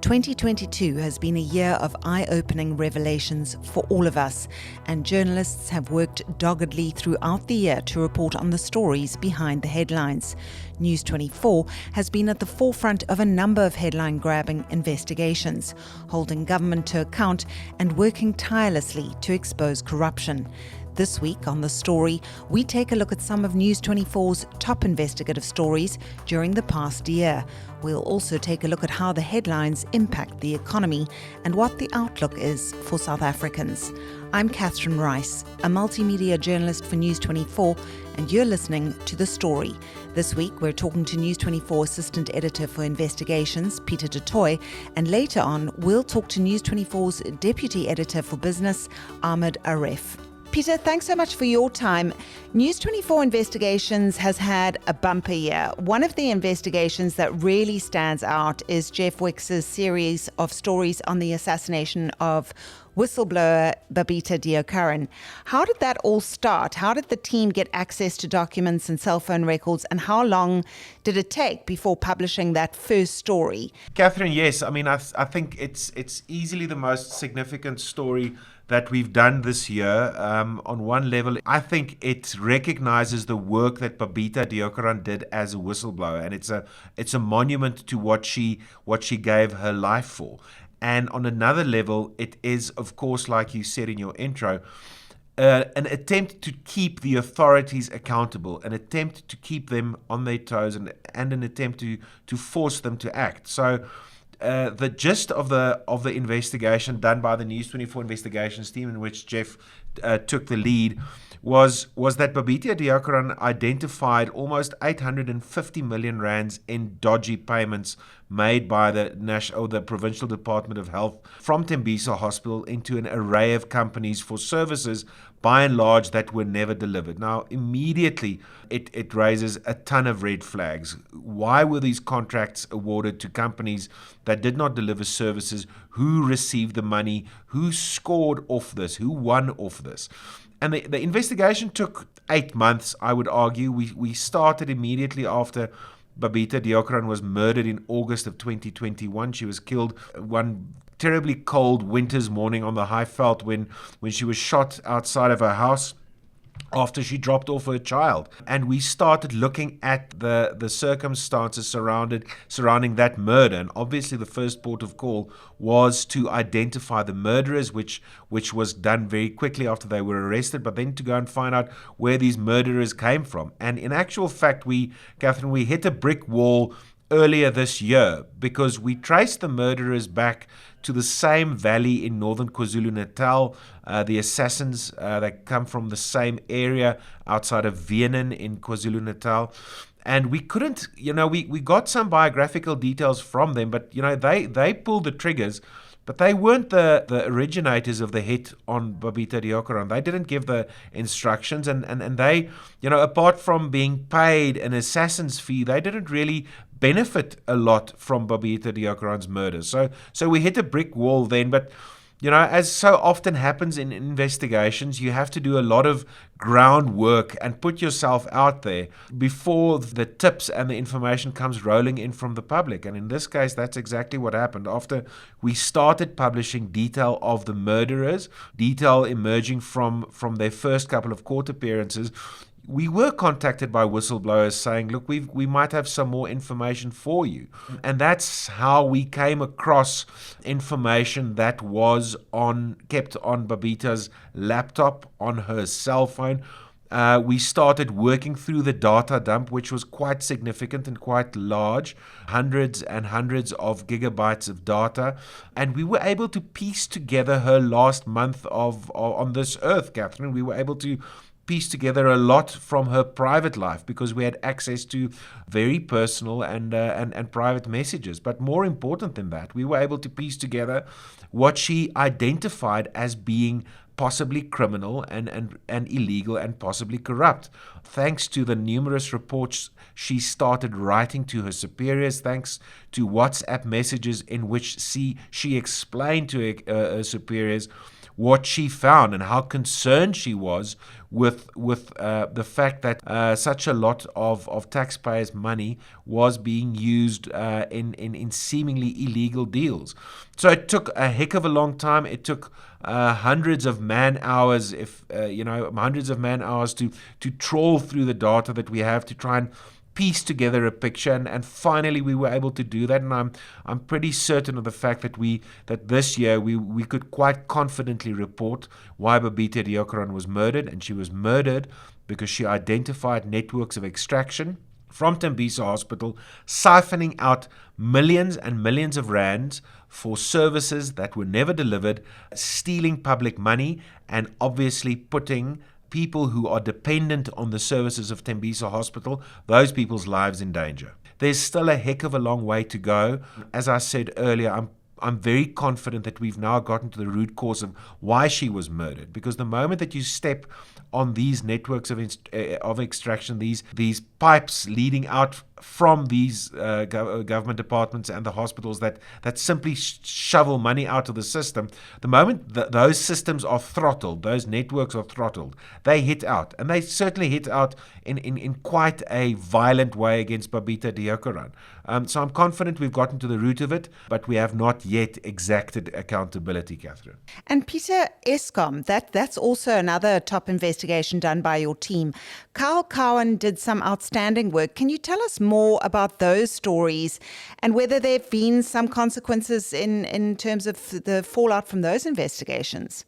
2022 has been a year of eye-opening revelations for all of us, and journalists have worked doggedly throughout the year to report on the stories behind the headlines. News 24 has been at the forefront of a number of headline-grabbing investigations, holding government to account and working tirelessly to expose corruption. This week on The Story, we take a look at some of News 24's top investigative stories during the past year. We'll also take a look at how the headlines impact the economy and what the outlook is for South Africans. I'm Catherine Rice, a multimedia journalist for News 24, and you're listening to The Story. This week, we're talking to News 24 Assistant Editor for Investigations, Peter du Toit, and later on, we'll talk to News 24's Deputy Editor for Business, Ahmed Aref. Peter, thanks so much for your time. News 24 Investigations has had a bumper year. One of the investigations that really stands out is Jeff Wix's series of stories on the assassination of whistleblower Babita Deokaran. How did that all start? How did the team get access to documents and cell phone records, and how long did it take before publishing that first story? Catherine, yes. I mean, I think it's easily the most significant story that we've done this year. On one level, I think it recognizes the work that Babita Deokaran did as a whistleblower, and it's a monument to what she gave her life for. And on another level, it is, of course, like you said in your intro, an attempt to keep the authorities accountable, an attempt to keep them on their toes, and an attempt to force them to act. So the gist of the investigation done by the News 24 investigations team, in which Jeff took the lead, was that Babita Deokaran identified almost 850 million rands in dodgy payments made by the Provincial Department of Health from Tembisa Hospital into an array of companies for services, by and large, that were never delivered. Now, immediately, it raises a ton of red flags. Why were these contracts awarded to companies that did not deliver services? Who received the money? Who scored off this? Who won off this? And the investigation took 8 months, I would argue. We started immediately after Babita Deokaran was murdered in August of 2021. She was killed one terribly cold winter's morning on the High Veld when she was shot outside of her house after she dropped off her child. And we started looking at the circumstances surrounding that murder. And obviously the first port of call was to identify the murderers, which was done very quickly after they were arrested, but then to go and find out where these murderers came from. And in actual fact, Catherine, we hit a brick wall earlier this year because we traced the murderers back to the same valley in northern KwaZulu-Natal. The assassins, they come from the same area outside of Vienna in KwaZulu-Natal. And we couldn't, we got some biographical details from them, but, they pulled the triggers. But they weren't the originators of the hit on Babita Deokaran. They didn't give the instructions, and they, apart from being paid an assassin's fee, they didn't really benefit a lot from Babita Deokaran's murder. So we hit a brick wall then, but as so often happens in investigations, you have to do a lot of groundwork and put yourself out there before the tips and the information comes rolling in from the public. And in this case, that's exactly what happened. After we started publishing detail of the murderers, detail emerging from their first couple of court appearances, we were contacted by whistleblowers saying, look, we might have some more information for you. And that's how we came across information that was kept on Babita's laptop, on her cell phone. We started working through the data dump, which was quite significant and quite large, hundreds and hundreds of gigabytes of data. And we were able to piece together her last month on this earth, Catherine. We were able to piece together a lot from her private life because we had access to very personal and private messages. But more important than that, we were able to piece together what she identified as being possibly criminal and illegal and possibly corrupt. Thanks to the numerous reports she started writing to her superiors, thanks to WhatsApp messages in which she explained to her superiors what she found and how concerned she was with the fact that such a lot of taxpayers' money was being used in seemingly illegal deals. So it took a heck of a long time. It took hundreds of man hours, hundreds of man hours to trawl through the data that we have to try and piece together a picture, and finally we were able to do that. And I'm pretty certain of the fact that this year we could quite confidently report why Babita Deokaran was murdered, and she was murdered because she identified networks of extraction from Tembisa Hospital, siphoning out millions and millions of rands for services that were never delivered, stealing public money, and obviously putting people who are dependent on the services of Tembisa Hospital, those people's lives in danger. There's still a heck of a long way to go. As I said earlier, I'm very confident that we've now gotten to the root cause of why she was murdered. Because the moment that you step on these networks of extraction, these pipes leading out from these government departments and the hospitals that simply shovel money out of the system, the moment those systems are throttled, those networks are throttled, they hit out. And they certainly hit out in quite a violent way against Babita Deokaran. So I'm confident we've gotten to the root of it, but we have not yet exacted accountability, Catherine. And Peter, Eskom, that's also another top investigation done by your team. Carl Cowan did some outstanding work. Can you tell us more about those stories and whether there have been some consequences in terms of the fallout from those investigations?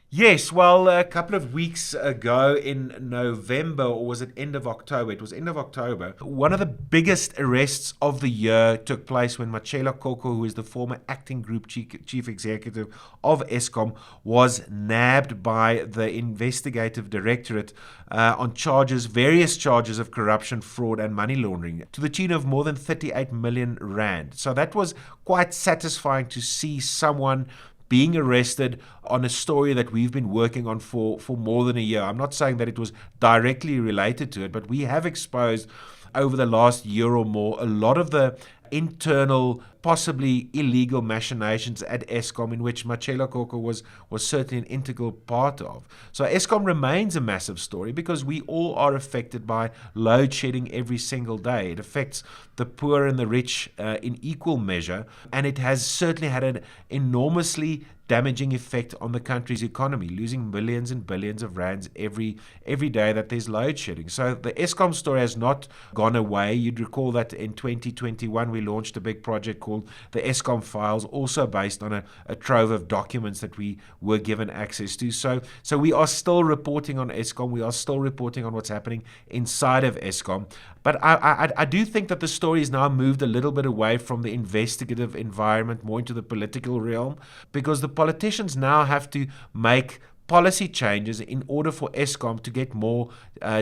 Yes, well, a couple of weeks ago in November, or was it end of October? It was end of October. One of the biggest arrests of the year took place when Machela Koko, who is the former acting group chief executive of Eskom, was nabbed by the investigative directorate on various charges of corruption, fraud and money laundering to the tune of more than 38 million rand. So that was quite satisfying to see someone being arrested on a story that we've been working on for more than a year. I'm not saying that it was directly related to it, but we have exposed over the last year or more a lot of the internal, possibly illegal machinations at Eskom, in which Machela Koko was certainly an integral part of. So Eskom remains a massive story because we all are affected by load shedding every single day. It affects the poor and the rich in equal measure, and it has certainly had an enormously damaging effect on the country's economy, losing millions and billions of rands every day that there's load shedding. So the Eskom story has not gone away. You'd recall that in 2021 we launched a big project called the Eskom Files, also based on a trove of documents that we were given access to. So we are still reporting on Eskom. We are still reporting on what's happening inside of Eskom. But I do think that the story has now moved a little bit away from the investigative environment, more into the political realm, because the politicians now have to make policy changes in order for Eskom to get more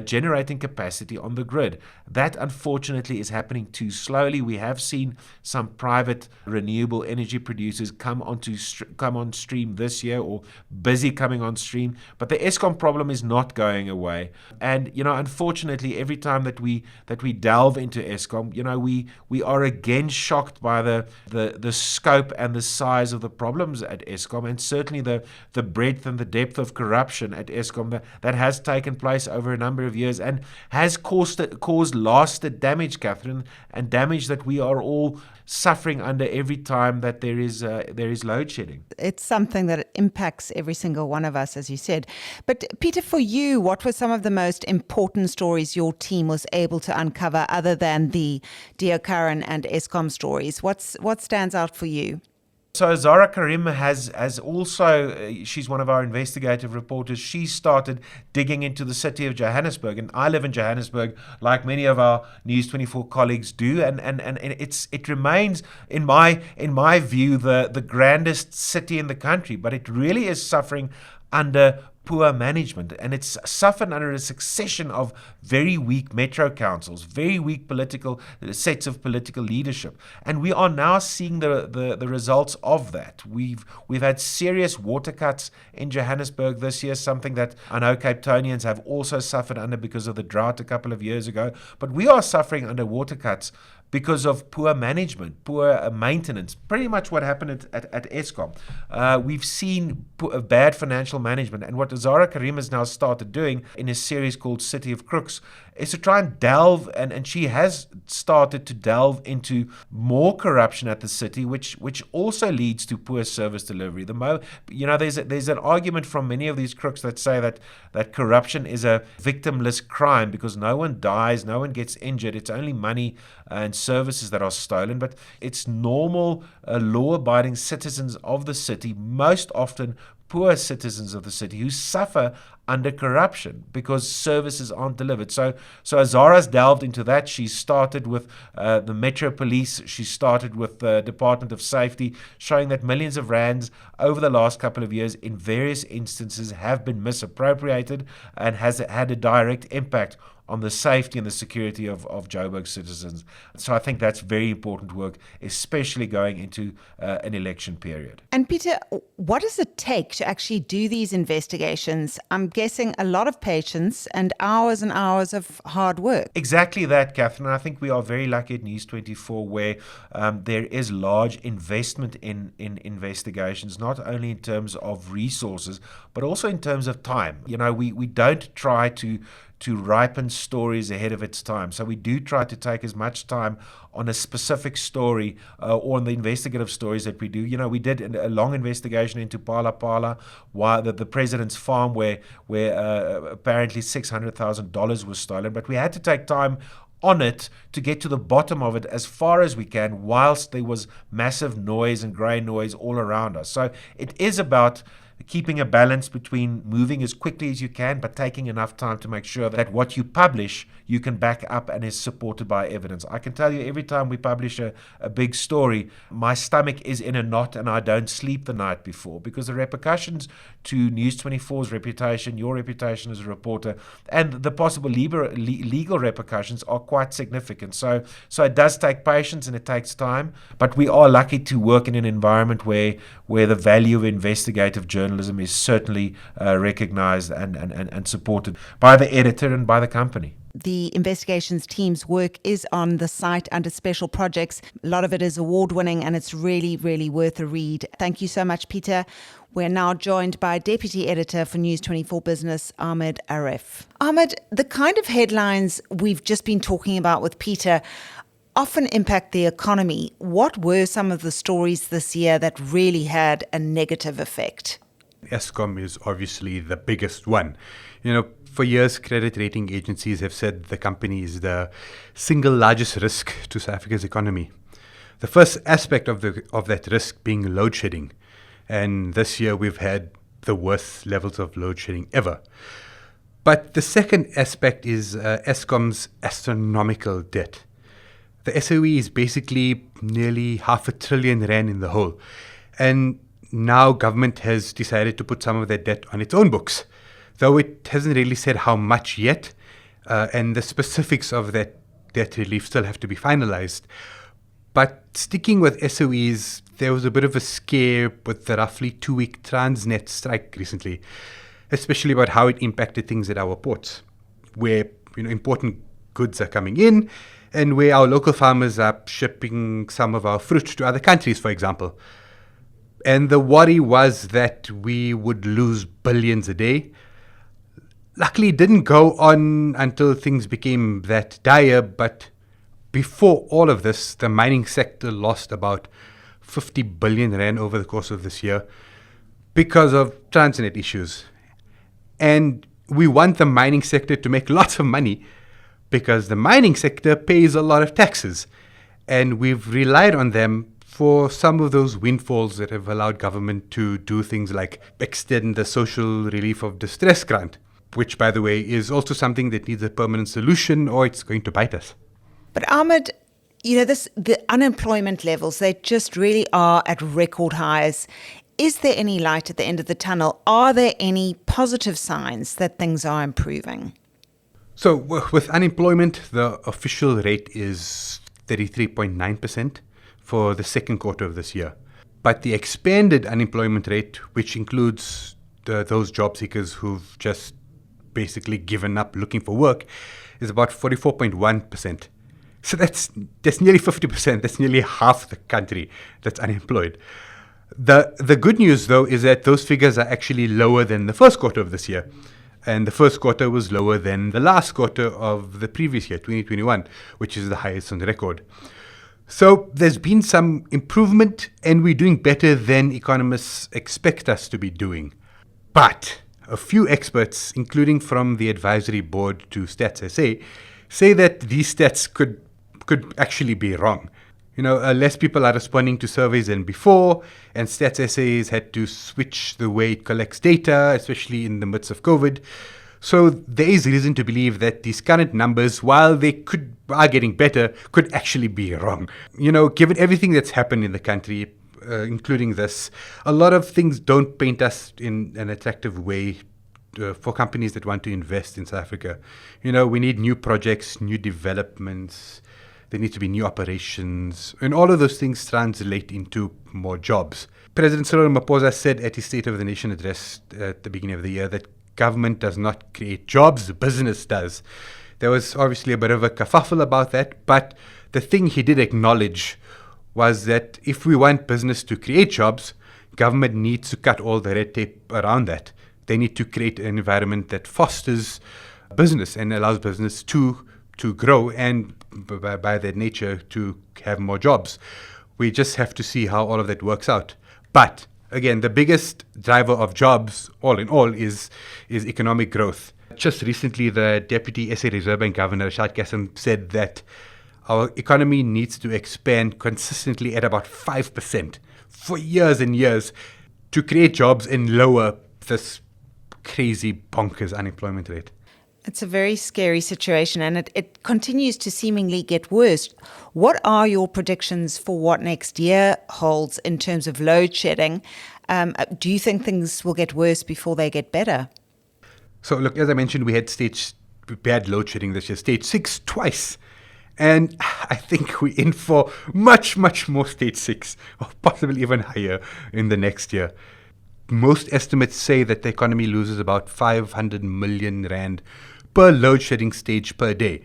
generating capacity on the grid. That unfortunately is happening too slowly. We have seen some private renewable energy producers come on stream this year, or busy coming on stream, but the Eskom problem is not going away. And unfortunately, every time that we delve into Eskom, we are again shocked by the scope and the size of the problems at Eskom, and certainly the breadth and the depth of corruption at Eskom that has taken place over a number of years and has caused lasting damage, Catherine, and damage that we are all suffering under every time that there is load shedding. It's something that impacts every single one of us, as you said. But Peter, for you, what were some of the most important stories your team was able to uncover other than the Deokaran and Eskom stories? What stands out for you? So Zara Karim has also, she's one of our investigative reporters. She started digging into the city of Johannesburg, and I live in Johannesburg, like many of our News 24 colleagues do, and it remains, in my view, the grandest city in the country, but it really is suffering under poor management, and it's suffered under a succession of very weak metro councils, very weak political sets of political leadership, and we are now seeing the results of that. We've had serious water cuts in Johannesburg this year, something that I know Cape Townians have also suffered under because of the drought a couple of years ago, but we are suffering under water cuts because of poor management, poor maintenance. Pretty much what happened at Eskom. We've seen bad financial management. And what Zara Karim has now started doing in a series called City of Crooks is to try and delve, and she has started to delve into more corruption at the city, which also leads to poor service delivery. There's an argument from many of these crooks that say that corruption is a victimless crime because no one dies, no one gets injured. It's only money and services that are stolen. But it's normal, law-abiding citizens of the city, most often poor citizens of the city, who suffer under corruption because services aren't delivered. So Azara's delved into that. She started with the Metro Police. She started with the Department of Safety, showing that millions of rands over the last couple of years in various instances have been misappropriated and has had a direct impact on the safety and the security of Joburg citizens. So I think that's very important work, especially going into an election period. And Peter, what does it take to actually do these investigations? I'm guessing a lot of patience and hours of hard work. Exactly that, Catherine. I think we are very lucky at News 24 where there is large investment in investigations, not only in terms of resources, but also in terms of time. We don't try to ripen stories ahead of its time. So we do try to take as much time on a specific story or on the investigative stories that we do. We did a long investigation into Phala, while the president's farm where apparently $600,000 was stolen. But we had to take time on it to get to the bottom of it as far as we can, whilst there was massive noise and grey noise all around us. So it is about keeping a balance between moving as quickly as you can, but taking enough time to make sure that what you publish, you can back up and is supported by evidence. I can tell you every time we publish a big story, my stomach is in a knot and I don't sleep the night before, because the repercussions to News 24's reputation, your reputation as a reporter, and the possible legal repercussions are quite significant. So it does take patience and it takes time, but we are lucky to work in an environment where the value of investigative journalism is certainly recognized and supported by the editor and by the company. The investigations team's work is on the site under special projects. A lot of it is award-winning and it's really, really worth a read. Thank you so much, Peter. We're now joined by Deputy Editor for News 24 Business, Ahmed Aref. Ahmed, the kind of headlines we've just been talking about with Peter often impact the economy. What were some of the stories this year that really had a negative effect? Eskom is obviously the biggest one. For years, credit rating agencies have said the company is the single largest risk to South Africa's economy. The first aspect of that risk being load shedding. And this year we've had the worst levels of load shedding ever. But the second aspect is Eskom's astronomical debt. The SOE is basically nearly R500 billion in the hole. And now government has decided to put some of that debt on its own books, though it hasn't really said how much yet, and the specifics of that debt relief still have to be finalized. But sticking with SOEs, there was a bit of a scare with the roughly 2-week Transnet strike recently, especially about how it impacted things at our ports, where important goods are coming in and where our local farmers are shipping some of our fruit to other countries, for example. And the worry was that we would lose billions a day. Luckily, it didn't go on until things became that dire, but before all of this, the mining sector lost about 50 billion rand over the course of this year because of Transnet issues. And we want the mining sector to make lots of money because the mining sector pays a lot of taxes, and we've relied on them for some of those windfalls that have allowed government to do things like extend the social relief of distress grant, which, by the way, is also something that needs a permanent solution or it's going to bite us. But Ahmed, the unemployment levels, they just really are at record highs. Is there any light at the end of the tunnel? Are there any positive signs that things are improving? So with unemployment, the official rate is 33.9%. for the second quarter of this year. But the expanded unemployment rate, which includes those job seekers who've just basically given up looking for work, is about 44.1%. So that's nearly 50%. That's nearly half the country that's unemployed. The good news, though, is that those figures are actually lower than the first quarter of this year. And the first quarter was lower than the last quarter of the previous year, 2021, which is the highest on record. So there's been some improvement, and we're doing better than economists expect us to be doing. But a few experts, including from the advisory board to Stats SA, say that these stats could actually be wrong. Less people are responding to surveys than before, and Stats SA has had to switch the way it collects data, especially in the midst of COVID. So there is reason to believe that these current numbers, while they are getting better, could actually be wrong. Given everything that's happened in the country, including this, a lot of things don't paint us in an attractive way for companies that want to invest in South Africa. We need new projects, new developments. There need to be new operations, and all of those things translate into more jobs. President Cyril Ramaphosa said at his State of the Nation address at the beginning of the year that government does not create jobs, business does. There was obviously a bit of a kerfuffle about that, but the thing he did acknowledge was that if we want business to create jobs, government needs to cut all the red tape around that. They need to create an environment that fosters business and allows business to grow and by their nature to have more jobs. We just have to see how all of that works out. But again, the biggest driver of jobs, all in all, is economic growth. Just recently, the Deputy SA Reserve Bank Governor, Rashad Kassim, said that our economy needs to expand consistently at about 5% for years and years to create jobs and lower this crazy bonkers unemployment rate. It's a very scary situation, and it continues to seemingly get worse. What are your predictions for what next year holds in terms of load shedding? Do you think things will get worse before they get better? So look, as I mentioned, we had bad load shedding this year, stage 6 twice. And I think we're in for much, much more stage 6, or possibly even higher in the next year. Most estimates say that the economy loses about 500 million rand per load shedding stage per day.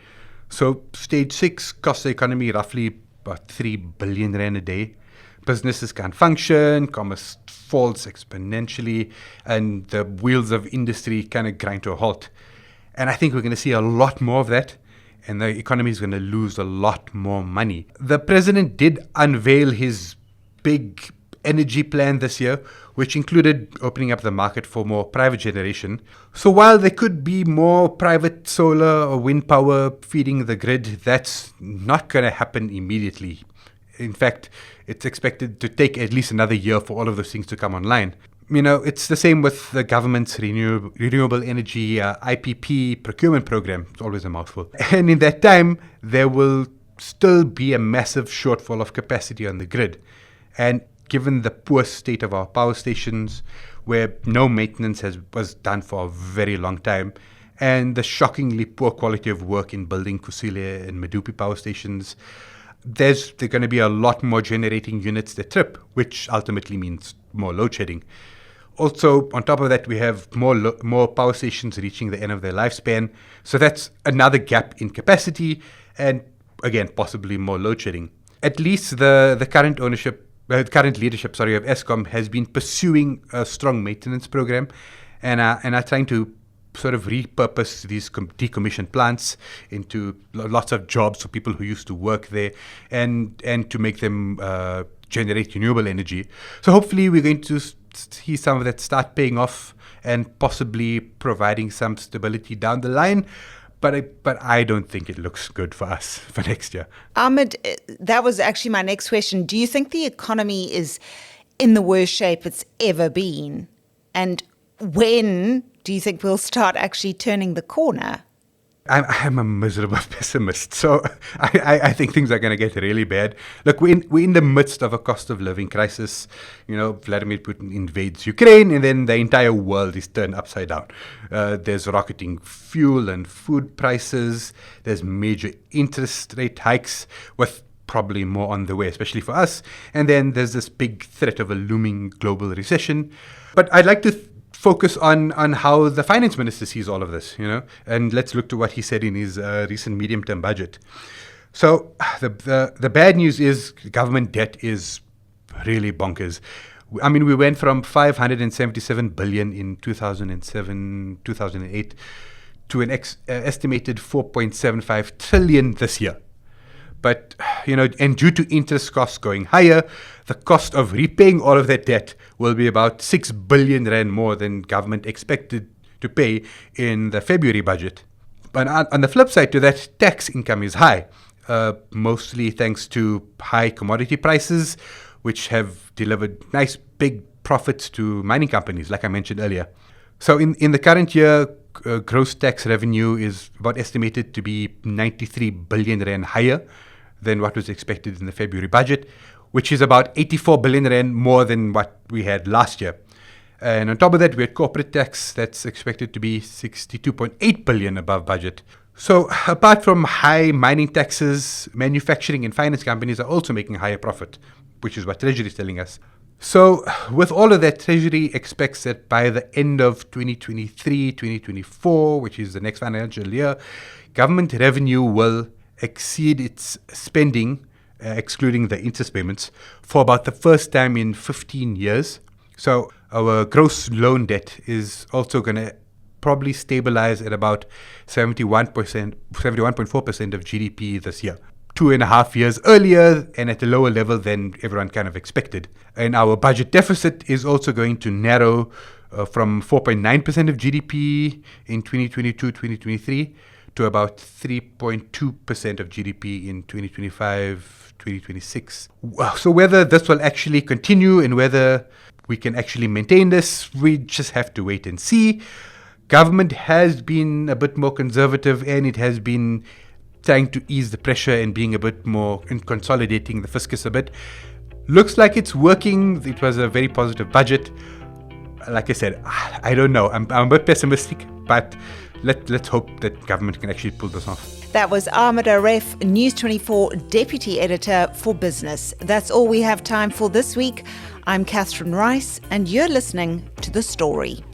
So stage 6 costs the economy roughly about 3 billion rand a day. Businesses can't function, commerce falls exponentially, and the wheels of industry kind of grind to a halt. And I think we're going to see a lot more of that, and the economy is going to lose a lot more money. The president did unveil his big energy plan this year, which included opening up the market for more private generation. So while there could be more private solar or wind power feeding the grid, that's not going to happen immediately. In fact, it's expected to take at least another year for all of those things to come online. It's the same with the government's renewable energy IPP procurement program. It's always a mouthful. And in that time, there will still be a massive shortfall of capacity on the grid. And given the poor state of our power stations, where no maintenance was done for a very long time, and the shockingly poor quality of work in building Kusile and Medupi power stations, there's going to be a lot more generating units that trip, which ultimately means more load shedding. Also, on top of that, we have more power stations reaching the end of their lifespan. So that's another gap in capacity and, again, possibly more load shedding. At least the current leadership of Eskom has been pursuing a strong maintenance program and are trying to sort of repurpose these decommissioned plants into lots of jobs for people who used to work there and to make them generate renewable energy. So hopefully we're going to see some of that start paying off and possibly providing some stability down the line. But I don't think it looks good for us for next year. Ahmed, that was actually my next question. Do you think the economy is in the worst shape it's ever been? And when do you think we'll start actually turning the corner? I'm a miserable pessimist, so I think things are going to get really bad. Look, we're in the midst of a cost of living crisis. Vladimir Putin invades Ukraine, and then the entire world is turned upside down. There's rocketing fuel and food prices. There's major interest rate hikes, with probably more on the way, especially for us. And then there's this big threat of a looming global recession. But I'd like to focus on how the finance minister sees all of this, and let's look to what he said in his recent medium-term budget. So the bad news is government debt is really bonkers. I mean, we went from 577 billion in 2007, 2008 to an estimated 4.75 trillion this year. But, and due to interest costs going higher, the cost of repaying all of that debt will be about 6 billion rand more than government expected to pay in the February budget. But on the flip side to that, tax income is high, mostly thanks to high commodity prices, which have delivered nice big profits to mining companies, like I mentioned earlier. So in the current year, gross tax revenue is about estimated to be 93 billion rand higher than what was expected in the February budget, which is about 84 billion rand more than what we had last year. And on top of that, we had corporate tax that's expected to be 62.8 billion above budget. So apart from high mining taxes, manufacturing and finance companies are also making higher profit, which is what Treasury is telling us. So with all of that, Treasury expects that by the end of 2023, 2024, which is the next financial year, government revenue will exceed its spending, excluding the interest payments, for about the first time in 15 years. So our gross loan debt is also going to probably stabilize at about 71.4% of GDP this year. 2.5 years earlier and at a lower level than everyone kind of expected. And our budget deficit is also going to narrow from 4.9% of GDP in 2022-2023 to about 3.2% of GDP in 2025-2026. So whether this will actually continue and whether we can actually maintain this, we just have to wait and see. Government has been a bit more conservative and it has been trying to ease the pressure and being a bit more in consolidating the fiscus a bit. Looks like it's working. It was a very positive budget. Like I said, I don't know. I'm a bit pessimistic, but let's hope that government can actually pull this off. That was Ahmed Aref, News 24 Deputy Editor for Business. That's all we have time for this week. I'm Catherine Rice, and you're listening to The Story.